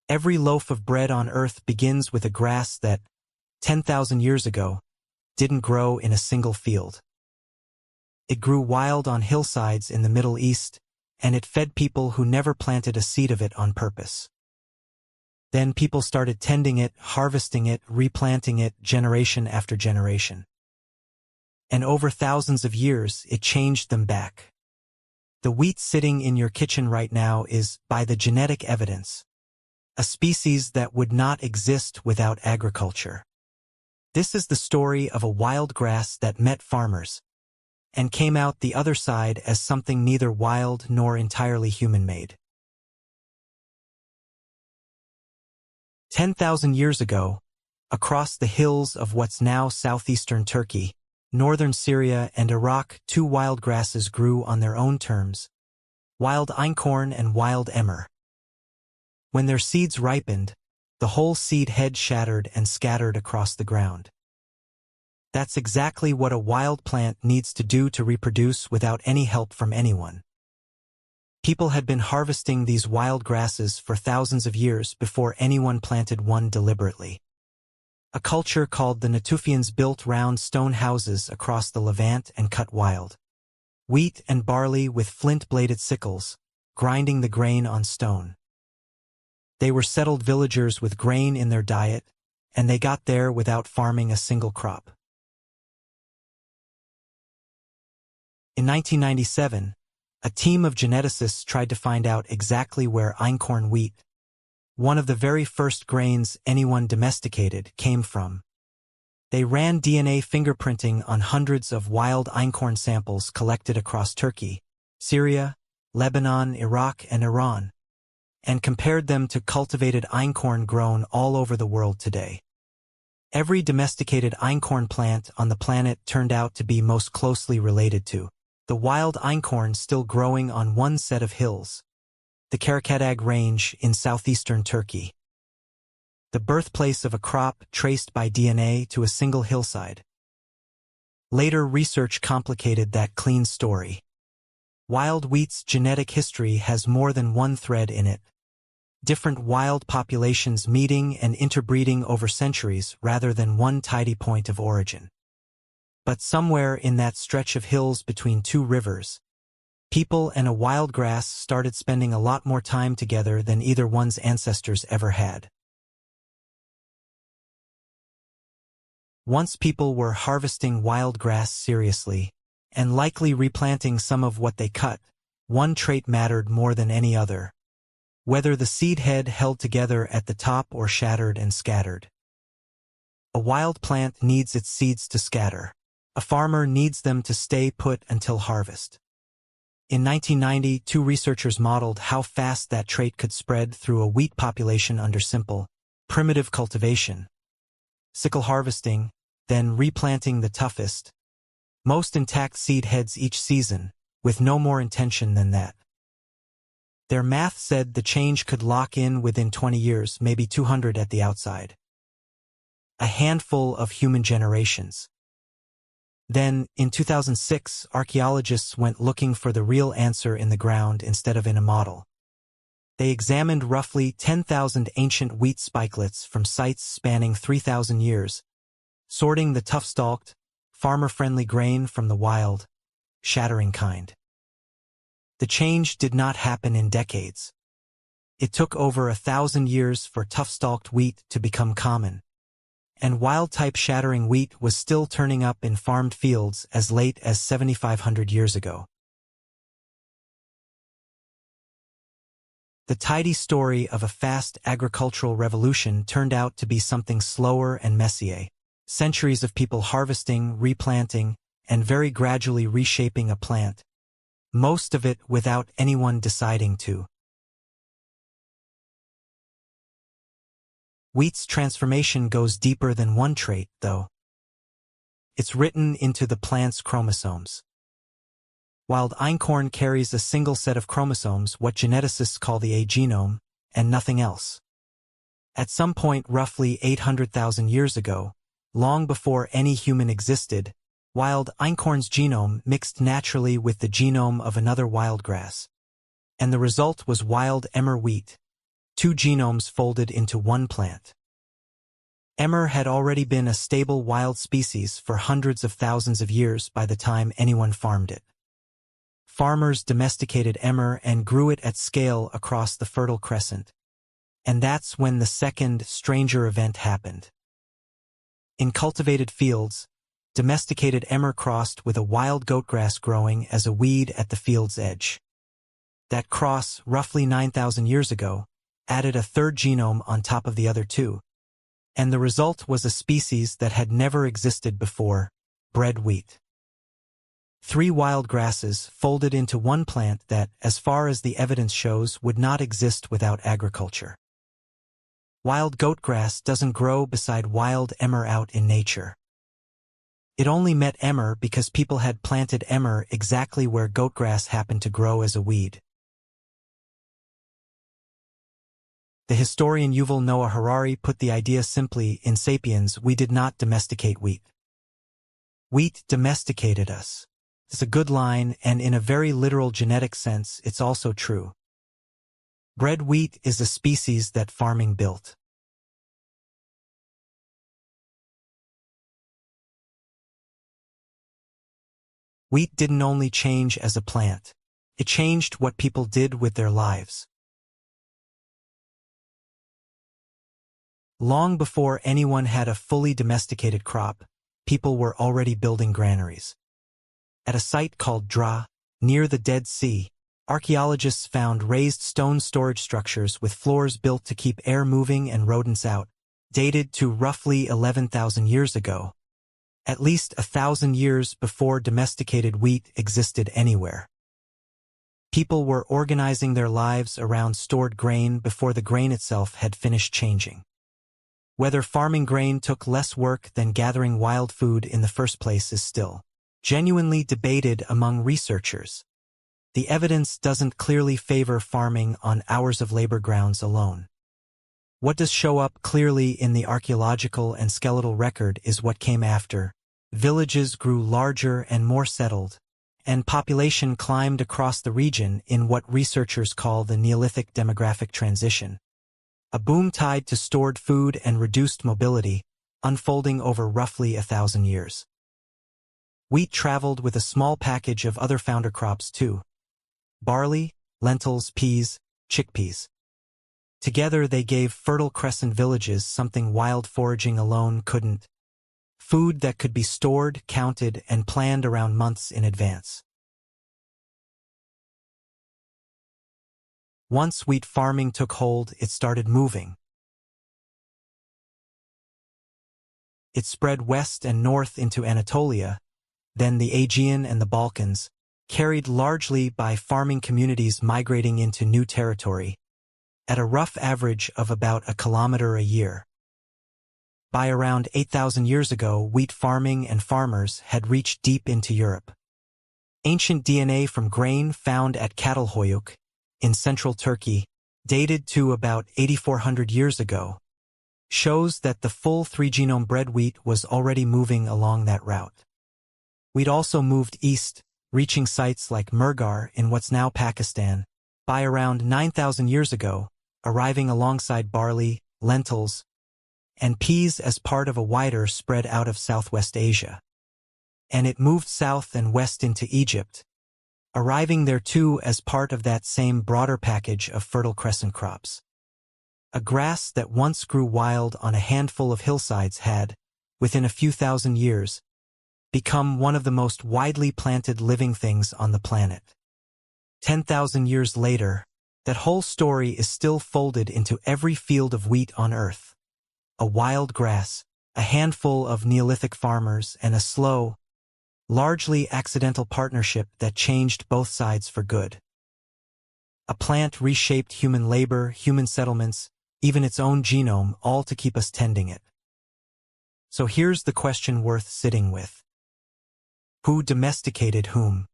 Every loaf of bread on earth begins with a grass that, 10,000 years ago, didn't grow in a single field. It grew wild on hillsides in the Middle East, and it fed people who never planted a seed of it on purpose. Then people started tending it, harvesting it, replanting it, generation after generation. And over thousands of years, it changed them back. The wheat sitting in your kitchen right now is, by the genetic evidence, a species that would not exist without agriculture. This is the story of a wild grass that met farmers, and came out the other side as something neither wild nor entirely human-made. 10,000 years ago, across the hills of what's now southeastern Turkey, northern Syria and Iraq, two wild grasses grew on their own terms, wild Einkorn and wild emmer. When their seeds ripened, the whole seed head shattered and scattered across the ground. That's exactly what a wild plant needs to do to reproduce without any help from anyone. People had been harvesting these wild grasses for thousands of years before anyone planted one deliberately. A culture called the Natufians built round stone houses across the Levant and cut wild wheat and barley with flint-bladed sickles, grinding the grain on stone. They were settled villagers with grain in their diet, and they got there without farming a single crop. In 1997, a team of geneticists tried to find out exactly where Einkorn wheat, one of the very first grains anyone domesticated, came from. They ran DNA fingerprinting on hundreds of wild Einkorn samples collected across Turkey, Syria, Lebanon, Iraq, and Iran, and compared them to cultivated Einkorn grown all over the world today. Every domesticated Einkorn plant on the planet turned out to be most closely related to the wild Einkorn still growing on one set of hills, the Karakadag Range in southeastern Turkey. The birthplace of a crop traced by DNA to a single hillside. Later research complicated that clean story. Wild wheat's genetic history has more than one thread in it. Different wild populations meeting and interbreeding over centuries rather than one tidy point of origin. But somewhere in that stretch of hills between two rivers, people and a wild grass started spending a lot more time together than either one's ancestors ever had. Once people were harvesting wild grass seriously, and likely replanting some of what they cut, one trait mattered more than any other. Whether the seed head held together at the top or shattered and scattered. A wild plant needs its seeds to scatter. A farmer needs them to stay put until harvest. In 1990, two researchers modeled how fast that trait could spread through a wheat population under simple, primitive cultivation. Sickle harvesting, then replanting the toughest, most intact seed heads each season, with no more intention than that. Their math said the change could lock in within 20 years, maybe 200 at the outside. A handful of human generations. Then, in 2006, archaeologists went looking for the real answer in the ground instead of in a model. They examined roughly 10,000 ancient wheat spikelets from sites spanning 3,000 years, sorting the tough-stalked, farmer-friendly grain from the wild, shattering kind. The change did not happen in decades. It took over 1,000 years for tough-stalked wheat to become common, and wild-type shattering wheat was still turning up in farmed fields as late as 7,500 years ago. The tidy story of a fast agricultural revolution turned out to be something slower and messier. Centuries of people harvesting, replanting, and very gradually reshaping a plant. Most of it without anyone deciding to. Wheat's transformation goes deeper than one trait, though. It's written into the plant's chromosomes. Wild Einkorn carries a single set of chromosomes, what geneticists call the A genome, and nothing else. At some point roughly 800,000 years ago, long before any human existed, wild Einkorn's genome mixed naturally with the genome of another wild grass. And the result was wild emmer wheat, two genomes folded into one plant. Emmer had already been a stable wild species for hundreds of thousands of years by the time anyone farmed it. Farmers domesticated emmer and grew it at scale across the Fertile Crescent. And that's when the second, stranger event happened. In cultivated fields, domesticated emmer crossed with a wild goatgrass growing as a weed at the field's edge. That cross, roughly 9,000 years ago, added a third genome on top of the other two, and the result was a species that had never existed before, bred wheat. Three wild grasses folded into one plant that, as far as the evidence shows, would not exist without agriculture. Wild goatgrass doesn't grow beside wild emmer out in nature. It only met emmer because people had planted emmer exactly where goatgrass happened to grow as a weed. The historian Yuval Noah Harari put the idea simply: in Sapiens, we did not domesticate wheat. Wheat domesticated us. It's a good line, and in a very literal genetic sense, it's also true. Bred wheat is a species that farming built. Wheat didn't only change as a plant. It changed what people did with their lives. Long before anyone had a fully domesticated crop, people were already building granaries. At a site called Dra, near the Dead Sea, archaeologists found raised stone storage structures with floors built to keep air moving and rodents out, dated to roughly 11,000 years ago, at least 1,000 years before domesticated wheat existed anywhere. People were organizing their lives around stored grain before the grain itself had finished changing. Whether farming grain took less work than gathering wild food in the first place is still genuinely debated among researchers. The evidence doesn't clearly favor farming on hours of labor grounds alone. What does show up clearly in the archaeological and skeletal record is what came after. Villages grew larger and more settled, and population climbed across the region in what researchers call the Neolithic demographic transition. A boom tied to stored food and reduced mobility, unfolding over roughly 1,000 years. Wheat traveled with a small package of other founder crops too: barley, lentils, peas, chickpeas. Together they gave Fertile Crescent villages something wild foraging alone couldn't: food that could be stored, counted, and planned around months in advance. Once wheat farming took hold, it started moving. It spread west and north into Anatolia, then the Aegean and the Balkans, carried largely by farming communities migrating into new territory, at a rough average of about a kilometer a year. By around 8,000 years ago, wheat farming and farmers had reached deep into Europe. Ancient DNA from grain found at Catalhoyuk, in central Turkey, dated to about 8,400 years ago, shows that the full 3-genome bred wheat was already moving along that route. Wheat also moved east, reaching sites like Murgar in what's now Pakistan, by around 9,000 years ago, arriving alongside barley, lentils, and peas as part of a wider spread out of Southwest Asia. And it moved south and west into Egypt, arriving there too as part of that same broader package of Fertile Crescent crops. A grass that once grew wild on a handful of hillsides had, within a few thousand years, become one of the most widely planted living things on the planet. 10,000 years later, that whole story is still folded into every field of wheat on Earth. A wild grass, a handful of Neolithic farmers, and a slow, largely accidental partnership that changed both sides for good. A plant reshaped human labor, human settlements, even its own genome, all to keep us tending it. So here's the question worth sitting with. Who domesticated whom?